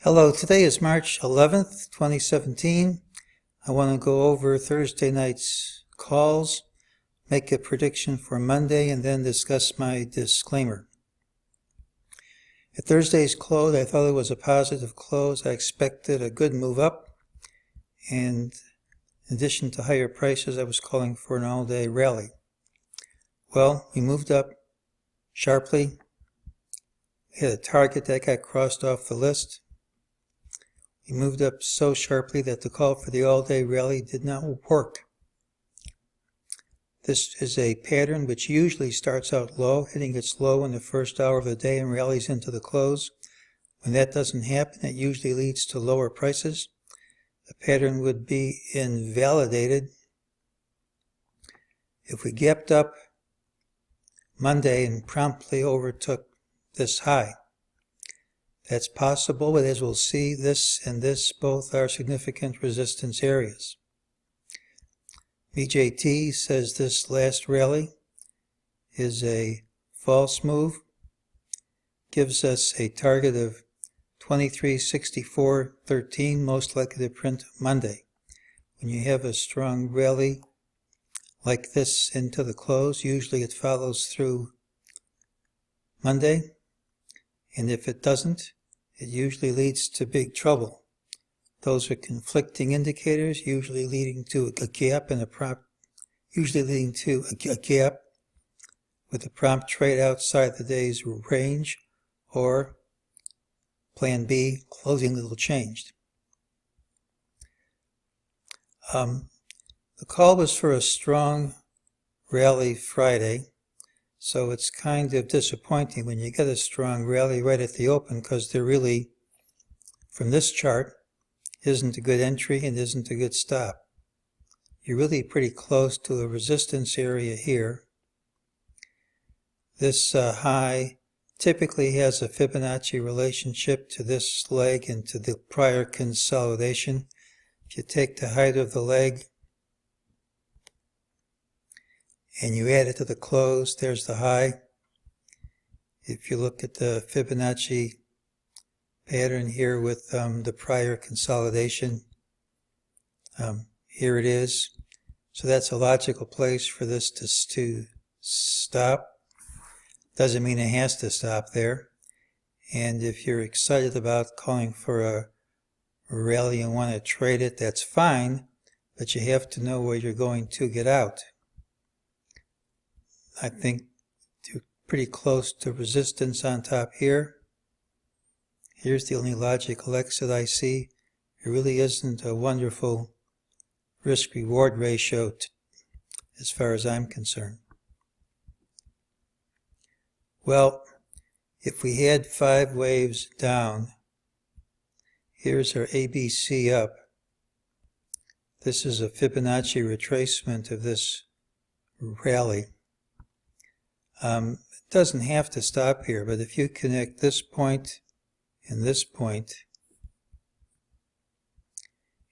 Hello, today is March 11th, 2017. I want to go over Thursday night's calls, make a prediction for Monday, and then discuss my disclaimer. At Thursday's close, I thought it was a positive close. I expected a good move up, and in addition to higher prices, I was calling for an all-day rally. Well, we moved up sharply. We had a target that got crossed off the list. We moved up so sharply that the call for the all-day rally did not work. This is a pattern which usually starts out low, hitting its low in the first hour of the day and rallies into the close. When that doesn't happen, it usually leads to lower prices. The pattern would be invalidated if we gapped up Monday and promptly overtook this high. That's possible, but as we'll see, this and this both are significant resistance areas. MEJT says this last rally is a false move, gives us a target of 23.6413, most likely to print Monday. When you have a strong rally like this into the close, usually it follows through Monday. And if it doesn't, it usually leads to big trouble. Those are conflicting indicators, usually leading to a gap and a prompt with a prompt trade outside the day's range, or plan B, closing little changed. The call was for a strong rally Friday. So it's kind of disappointing when you get a strong rally right at the open, because there really, from this chart, isn't a good entry and isn't a good stop. You're really pretty close to a resistance area here. This high typically has a Fibonacci relationship to this leg and to the prior consolidation. If you take the height of the leg and you add it to the close, there's the high. If you look at the Fibonacci pattern here with the prior consolidation, here it is. So that's a logical place for this to stop. Doesn't mean it has to stop there. And if you're excited about calling for a rally and want to trade it, that's fine, but you have to know where you're going to get out. I think you're pretty close to resistance on top here. Here's the only logical exit I see. It really isn't a wonderful risk-reward ratio as far as I'm concerned. Well, if we had 5 waves down, here's our ABC up. This is a Fibonacci retracement of this rally. It doesn't have to stop here, but if you connect this point and this point,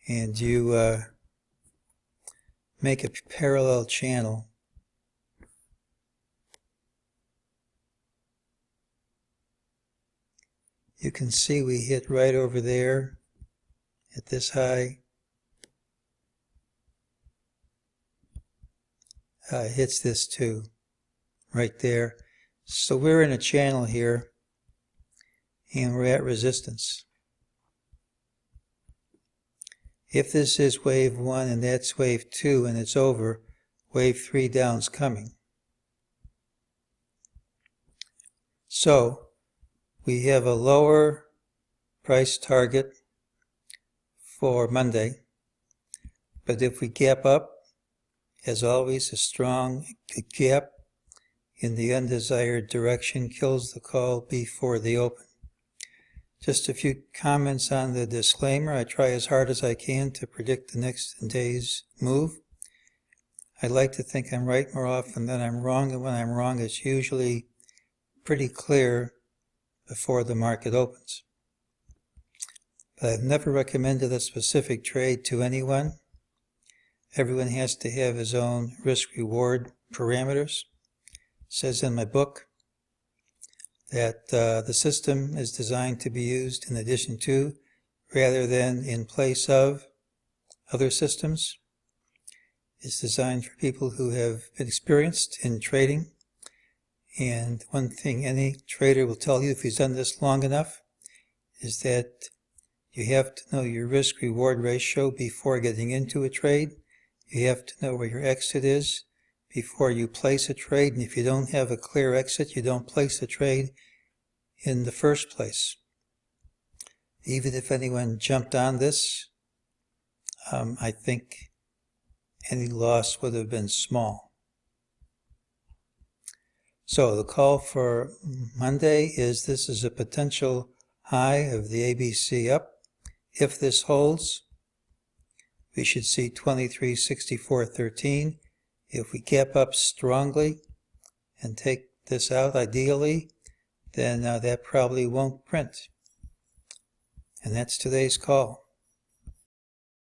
and you make a parallel channel, you can see we hit right over there at this high. It hits this too, right there. So we're in a channel here, and we're at resistance. If this is wave 1 and that's wave 2 and it's over, wave 3 down's coming. So we have a lower price target for Monday, but if we gap up, as always, a strong gap in the undesired direction kills the call before the open. Just a few comments on the disclaimer. I try as hard as I can to predict the next day's move. I like to think I'm right more often than I'm wrong, and when I'm wrong, it's usually pretty clear before the market opens. But I've never recommended a specific trade to anyone. Everyone has to have his own risk-reward parameters. It says in my book that the system is designed to be used in addition to, rather than in place of, other systems. It's designed for people who have been experienced in trading. And one thing any trader will tell you if he's done this long enough is that you have to know your risk-reward ratio before getting into a trade. You have to know where your exit is before you place a trade. And if you don't have a clear exit, you don't place the trade in the first place. Even if anyone jumped on this, I think any loss would have been small. So the call for Monday is this is a potential high of the ABC up. If this holds, we should see 23.6413. If we gap up strongly and take this out ideally, then that probably won't print. And that's today's call.